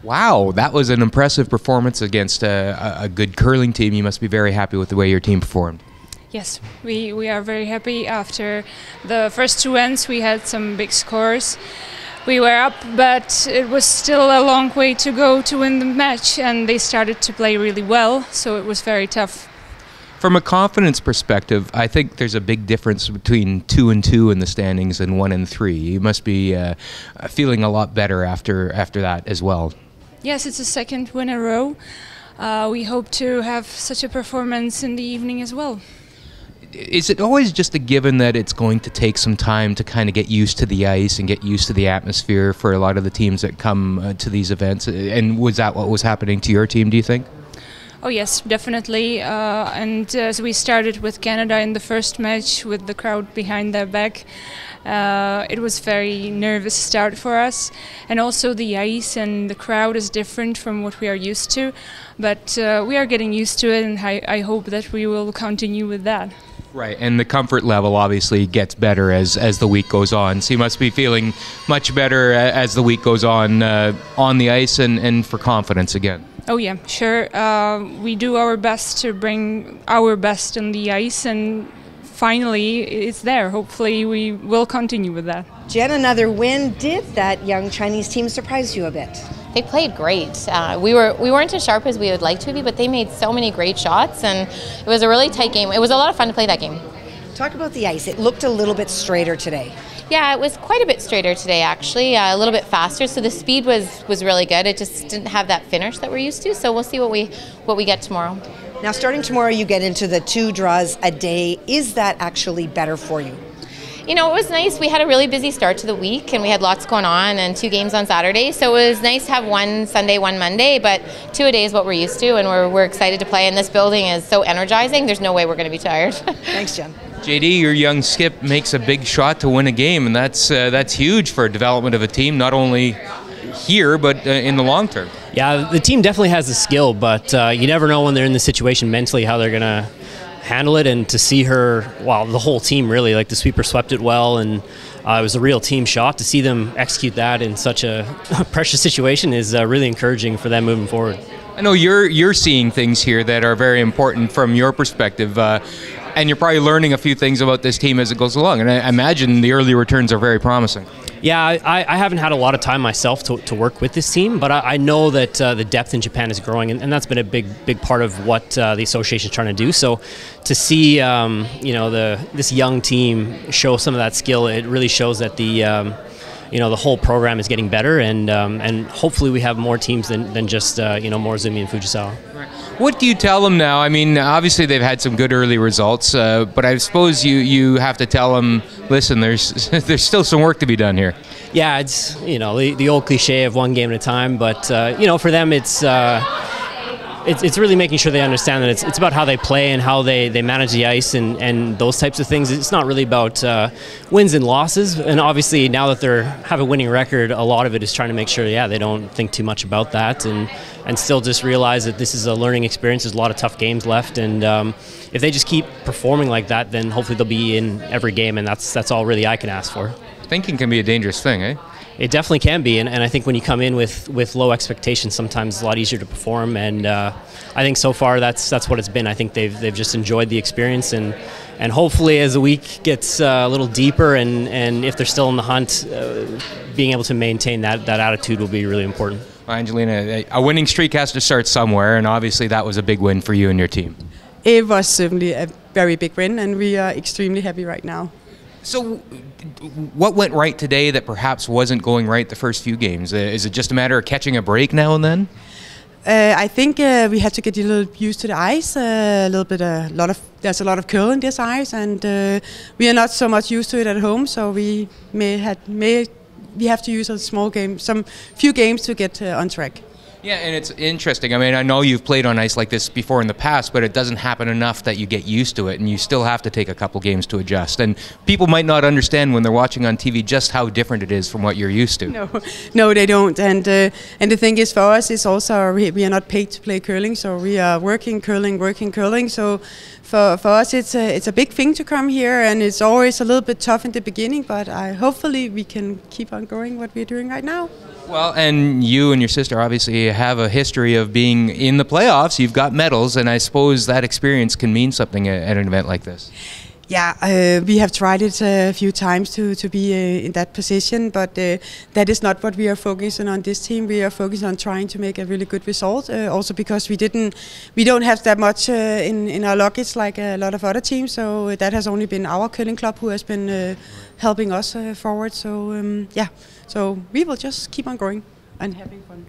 Wow, that was an impressive performance against a good curling team. You must be very happy with the way your team performed. Yes, we are very happy. After the first two ends, we had some big scores. We were up, but it was still a long way to go to win the match, and they started to play really well, so it was very tough. From a confidence perspective, I think there's a big difference between 2-2 in the standings and 1-3. You must be feeling a lot better after that as well. Yes, it's the second win in a row. We hope to have such a performance in the evening as well. Is it always just a given that it's going to take some time to kind of get used to the ice and get used to the atmosphere for a lot of the teams that come to these events? And was that what was happening to your team, do you think? Oh yes, definitely. And as we started with Canada in the first match with the crowd behind their back, it was very nervous start for us. And also the ice and the crowd is different from what we are used to. But we are getting used to it, and I hope that we will continue with that. Right, and the comfort level obviously gets better as the week goes on. So you must be feeling much better as the week goes on the ice and for confidence again. Oh yeah, sure. We do our best to bring our best on the ice, and finally it's there. Hopefully we will continue with that. Jen, another win. Did that young Chinese team surprise you a bit? They played great. We weren't as sharp as we would like to be, but they made so many great shots, and it was a really tight game. It was a lot of fun to play that game. Talk about the ice. It looked a little bit straighter today. Yeah, it was quite a bit straighter today, actually, a little bit faster. So the speed was really good. It just didn't have that finish that we're used to. So we'll see what we get tomorrow. Now, starting tomorrow, you get into the 2 draws a day. Is that actually better for you? You know, it was nice. We had a really busy start to the week, and we had lots going on and 2 games on Saturday. So it was nice to have one Sunday, one Monday, but 2 a day is what we're used to, and we're excited to play. And this building is so energizing. There's no way we're going to be tired. Thanks, Jen. JD, your young skip makes a big shot to win a game, and that's huge for development of a team, not only here but in the long term. Yeah, the team definitely has the skill, but you never know when they're in the situation mentally how they're going to handle it. And to see her, well, the whole team really, like the sweeper swept it well, and it was a real team shot. To see them execute that in such a precious situation is really encouraging for them moving forward. I know you're seeing things here that are very important from your perspective, and you're probably learning a few things about this team as it goes along, and I imagine the early returns are very promising. Yeah, I haven't had a lot of time myself to work with this team, but I know that the depth in Japan is growing, and that's been a big part of what the association is trying to do. So to see this young team show some of that skill, it really shows that the whole program is getting better, and hopefully we have more teams than just Morozumi and Fujisawa. What do you tell them now? I mean, obviously they've had some good early results, but I suppose you have to tell them, listen, there's still some work to be done here. Yeah, it's the old cliche of one game at a time, but for them it's really making sure they understand that it's about how they play and how they manage the ice and those types of things. It's not really about wins and losses, and obviously now that they have a winning record, a lot of it is trying to make sure they don't think too much about that and still just realize that this is a learning experience. There's a lot of tough games left, and if they just keep performing like that, then hopefully they'll be in every game, and that's all really I can ask for. Thinking can be a dangerous thing, eh? It definitely can be, and I think when you come in with low expectations, sometimes it's a lot easier to perform. And I think so far that's what it's been. I think they've just enjoyed the experience, and hopefully as the week gets a little deeper, and if they're still in the hunt, being able to maintain that attitude will be really important. Well, Angelina, a winning streak has to start somewhere, and obviously that was a big win for you and your team. It was certainly a very big win, and we are extremely happy right now. So what went right today that perhaps wasn't going right the first few games? Is it just a matter of catching a break now and then? I think we had to get a little used to the ice. There's a lot of curl in this ice, and we are not so much used to it at home. So we have to use some few games to get on track. Yeah, and it's interesting. I mean, I know you've played on ice like this before in the past, but it doesn't happen enough that you get used to it, and you still have to take a couple games to adjust. And people might not understand when they're watching on TV just how different it is from what you're used to. No, they don't. And the thing is, for us, it's also we are not paid to play curling, so we are working curling. So for us, it's a big thing to come here, and it's always a little bit tough in the beginning. But hopefully we can keep on going what we're doing right now. Well, and you and your sister obviously have a history of being in the playoffs. You've got medals, and I suppose that experience can mean something at an event like this. Yeah, we have tried it a few times to be in that position, but that is not what we are focusing on this team. We are focusing on trying to make a really good result. Also because we don't have that much in our luggage like a lot of other teams. So that has only been our curling club who has been helping us forward. So yeah, so we will just keep on going and having fun.